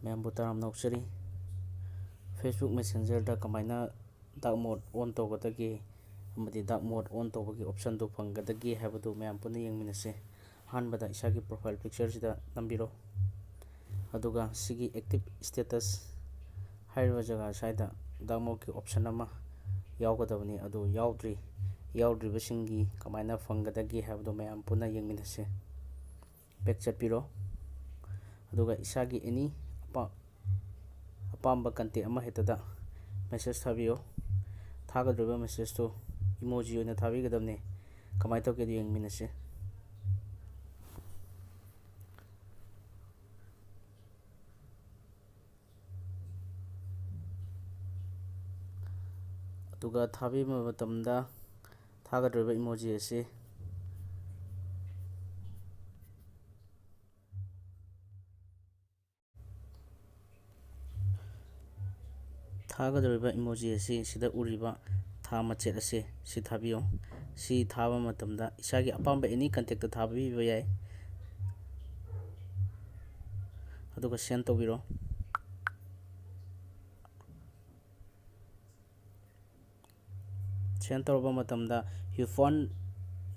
ꯃꯌꯥꯝꯕꯨ ꯇꯥꯔꯥꯝꯅ ꯑꯣꯛꯆꯔꯤ ꯐꯦꯁꯕꯨꯛ ꯃꯦꯁꯦꯟꯖꯔꯗ ꯀꯃꯥꯏꯅ dark mode ꯑꯣꯟ ꯇꯧꯒꯗꯒꯦ ꯑꯃꯗꯤ ꯗꯥꯔꯛ ꯃꯣꯗ ꯑꯣꯟ ꯇꯧꯕꯒꯤ ꯑꯣꯞꯁꯟꯗꯨ ꯐꯪꯒꯗꯒꯦ ꯍꯥꯏꯕꯗꯨ ꯃꯌꯥꯝ ꯄꯨꯟꯅ ꯌꯦꯡꯃꯤꯟꯅꯁꯦ ꯑꯍꯥꯟꯕꯗ ꯏꯁꯥꯒꯤ ꯄ꯭ꯔꯣꯐꯥꯏꯜ ꯄꯤꯛꯆꯔꯁꯤꯗ ꯅꯝꯕꯤꯔꯣ ꯑꯗꯨꯒ ꯁꯤꯒꯤ ꯑꯦꯛꯇꯤꯚ ꯁ꯭ꯇꯦꯇꯁ ꯍꯥꯏꯔꯤꯕ ꯖꯒꯥ ꯁ꯭ꯋꯥꯏꯗ ꯗꯥꯔꯛ ꯃꯣꯗꯀꯤ ꯑꯣꯞꯁꯟ ꯑꯃ ꯌꯥꯎꯒꯗꯕꯅꯤ ꯑꯗꯨ ꯌꯥꯎꯗ꯭ꯔꯤꯕꯁꯤꯡꯒꯤ ꯀꯃꯥꯏꯅ ꯐꯪꯒꯗꯒꯦ ꯍꯥꯏꯕꯗꯨ ꯃꯌꯥꯝ ꯄꯨꯟꯅ ꯌꯦꯡꯃꯤꯟꯅꯁꯦ ꯕꯦꯛ ꯆꯠꯄꯤꯔꯣ ꯑꯗꯨꯒ ꯏꯁꯥꯒꯤ ꯑꯦꯅꯤ ꯑꯄꯥꯝꯕ ꯀꯟꯇꯦꯛ ꯑꯃ ꯍꯦꯛꯇꯗ ꯃꯦꯁꯦꯖ ꯊꯥꯕꯤꯌꯣ ꯊꯥꯒꯗꯧꯔꯤꯕ ꯃꯦꯁꯦꯖꯇꯨ ꯏꯃꯣꯖꯤ ꯑꯣꯏꯅ ꯊꯥꯕꯤꯒꯗꯕꯅꯤ ꯀꯃꯥꯏꯅ ꯇꯧꯒꯦꯗꯣ ꯌꯦꯡꯃꯤꯟꯅꯁꯦ ꯑꯗꯨꯒ ꯊꯥꯕꯤꯕ ꯃꯇꯝꯗ ꯊꯥꯒꯗꯧꯔꯤꯕ ꯏꯃꯣꯖꯤ ꯑꯁꯤ ꯁꯤꯗ ꯎꯔꯤꯕ ꯊꯥ ꯃꯆꯦꯠ ꯑꯁꯤ ꯁꯤ ꯊꯥꯕꯤꯌꯣ ꯁꯤ ꯊꯥꯕ ꯃꯇꯝꯗ ꯏꯁꯥꯒꯤ ꯑꯄꯥꯝꯕ ꯑꯦꯅꯤ ꯀꯟꯇꯦꯛꯇ ꯊꯥꯕꯤꯕ ꯌꯥꯏ ꯑꯗꯨꯒ ꯁꯦꯟ ꯇꯧꯕꯤꯔꯣ ꯁꯦꯟ ꯇꯧꯔꯕ ꯃꯇꯝꯗ ꯌꯨ ꯐꯣꯟ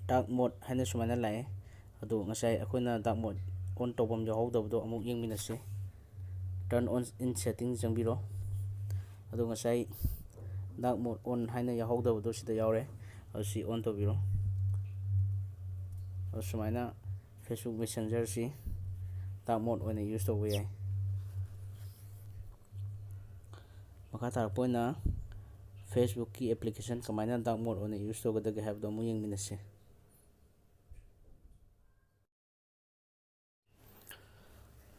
ꯗꯥꯔꯛ ꯃꯣꯗ ꯍꯥꯏꯅ ꯁꯨꯃꯥꯏꯅ ꯂꯥꯛꯑꯦ ꯑꯗꯨ ꯉꯁꯥꯏ ꯑꯩꯈꯣꯏꯅ ꯗꯥꯔꯛ ꯃꯣꯗ ꯑꯣꯟ ꯇꯧꯐꯝ ꯌꯥꯎꯍꯧꯗꯕꯗꯣ ꯑꯃꯨꯛ ꯌꯦꯡꯃꯤꯟꯅꯁꯤ ꯇꯔꯟ ꯑꯣꯟ ꯏꯟ ꯁꯦꯠꯇꯤꯡ ꯆꯪꯕꯤꯔꯣ ꯑꯗꯨ ꯉꯁꯥꯏ ꯗꯥꯔꯛ ꯃꯣꯗ ꯑꯣꯟ ꯍꯥꯏꯅ ꯌꯥꯎꯍꯧꯗꯕꯗꯣ ꯁꯤꯗ ꯌꯥꯎꯔꯦ ꯑꯗꯨ ꯁꯤ ꯑꯣꯟ ꯇꯧꯕꯤꯔꯣ ꯑꯗꯨ ꯁꯨꯃꯥꯏꯅ ꯐꯦꯁꯕꯨꯛ ꯃꯦꯁꯦꯟꯖꯔꯁꯤ ꯗꯥꯔꯛ ꯃꯣꯗ ꯑꯣꯏꯅ ꯌꯨꯁ ꯇꯧꯕ ꯌꯥꯏ ꯃꯈꯥ ꯇꯥꯔꯛꯄ ꯑꯣꯏꯅ ꯐꯦꯁꯕꯨꯛꯀꯤ ꯑꯦꯄ꯭ꯂꯤꯀꯦꯁꯟ ꯀꯃꯥꯏꯅ ꯗꯥꯔꯛ ꯃꯣꯗ ꯑꯣꯏꯅ ꯌꯨꯁ ꯇꯧꯒꯗꯒꯦ ꯍꯥꯏꯕꯗꯣ ꯑꯃꯨꯛ ꯌꯦꯡꯃꯤꯟꯅꯁꯤ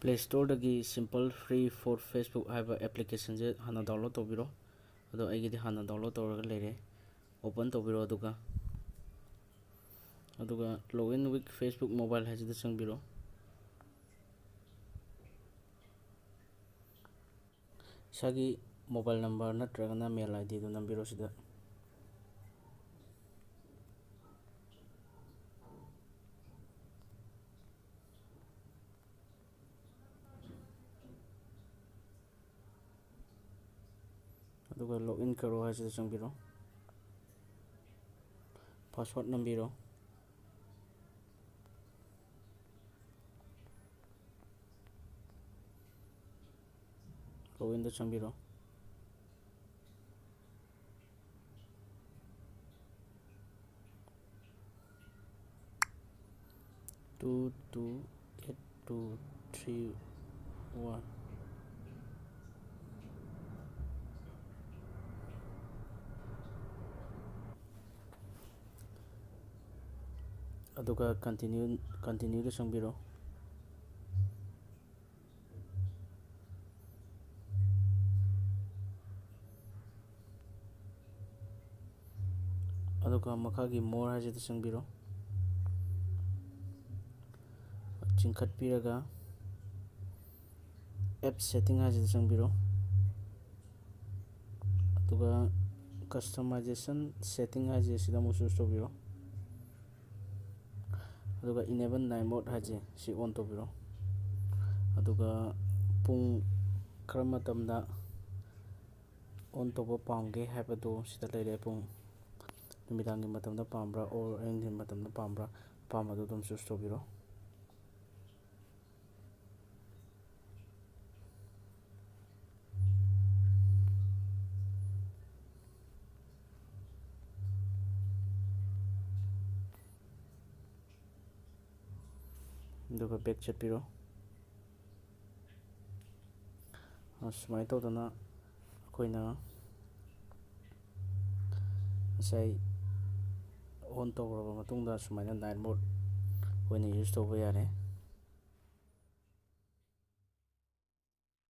ꯄ꯭ꯂꯦ ꯁ꯭ꯇꯣꯔꯗꯒꯤ ꯁꯤꯝꯄꯜ ꯐ꯭ꯔꯤ ꯐꯣꯔ ꯐꯦꯁꯕꯨꯛ ꯍꯥꯏꯕ ꯑꯦꯄ꯭ꯂꯤꯀꯦꯁꯟꯁꯦ ꯍꯥꯟꯅ ꯗꯥꯎꯟꯂꯣꯗ ꯇꯧꯕꯤꯔꯣ ꯑꯗꯣ ꯑꯩꯒꯤꯗꯤ ꯍꯥꯟꯅ ꯗꯥꯎꯟꯂꯣꯗ ꯇꯧꯔꯒ ꯂꯩꯔꯦ ꯑꯣꯄꯟ ꯇꯧꯕꯤꯔꯣ ꯑꯗꯨꯒ ꯂꯣꯒꯏꯟ ꯋꯤꯠ ꯐꯦꯁꯕꯨꯛ ꯃꯣꯕꯥꯏꯜ ꯍꯥꯏꯁꯤꯗ ꯆꯪꯕꯤꯔꯣ ꯏꯁꯥꯒꯤ ꯃꯣꯕꯥꯏꯜ ꯅꯝꯕꯔ ꯅꯠꯇ꯭ꯔꯒꯅ ꯃꯦꯜ ID ꯗꯨ ꯅꯝꯕꯤꯔꯣ ꯁꯤꯗ ꯑꯗꯨꯒ ꯂꯣꯒꯏꯟ ꯀꯔꯣ ꯍꯥꯏꯁꯤꯗ ꯆꯪꯕꯤꯔꯣ ꯄꯥꯁꯋꯥꯔꯗ ꯅꯝꯕꯤꯔꯣ ꯂꯣꯒꯏꯟꯗ ꯆꯪꯕꯤꯔꯣ ꯇꯨ ꯇꯨ 8231 ꯑꯗꯨꯒ ꯀꯟꯇꯤꯅ꯭ꯌꯨꯗ ꯆꯪꯕꯤꯔꯣ ꯑꯗꯨꯒ ꯃꯈꯥꯒꯤ ꯃꯣꯔ ꯍꯥꯏꯁꯤꯗ ꯆꯪꯕꯤꯔꯣ ꯆꯤꯡꯈꯠꯄꯤꯔꯒ ꯑꯦꯞ ꯁꯦꯠꯇꯤꯡ ꯍꯥꯏꯁꯤꯗ ꯆꯪꯕꯤꯔꯣ ꯑꯗꯨꯒ ꯀꯁꯇꯃꯥꯏꯖꯦꯁꯟ ꯁꯦꯠꯇꯤꯡ ꯍꯥꯏꯁꯦ ꯁꯤꯗ ꯑꯃꯨꯛ ꯆꯨꯁ ꯇꯧꯕꯤꯔꯣ ꯑꯗꯨꯒ ꯏꯅꯦꯕꯜ ꯅꯥꯏꯠ ꯃꯣꯗ ꯍꯥꯏꯁꯦ ꯁꯤ ꯑꯣꯟ ꯇꯧꯕꯤꯔꯣ ꯑꯗꯨꯒ ꯄꯨꯡ ꯈꯔ ꯃꯇꯝꯗ ꯑꯣꯟ ꯇꯧꯕ ꯄꯥꯝꯒꯦ ꯍꯥꯏꯕꯗꯨ ꯁꯤꯗ ꯂꯩꯔꯦ ꯄꯨꯡ ꯅꯨꯃꯤꯗꯥꯡꯒꯤ ꯃꯇꯝꯗ ꯄꯥꯝꯕ꯭ꯔꯥ ꯑꯣꯔ ꯑꯌꯨꯛꯀꯤ ꯃꯇꯝꯗ ꯄꯥꯝꯕ꯭ꯔꯥ ꯑꯄꯥꯝꯕꯗꯨ ꯑꯗꯨꯝ ꯆꯨꯁ ꯇꯧꯕꯤꯔꯣ ꯑꯗꯨꯒ ꯕꯦꯛ ꯆꯠꯄꯤꯔꯣ ꯁꯨꯃꯥꯏꯅ ꯇꯧꯗꯅ ꯑꯩꯈꯣꯏꯅ ꯉꯁꯥꯏ ꯑꯣꯟ ꯇꯧꯔꯕ ꯃꯇꯨꯡꯗ ꯁꯨꯃꯥꯏꯅ ꯅꯥꯏꯠ ꯃꯣꯗ ꯑꯣꯏꯅ ꯌꯨꯁ ꯇꯧꯕ ꯌꯥꯔꯦ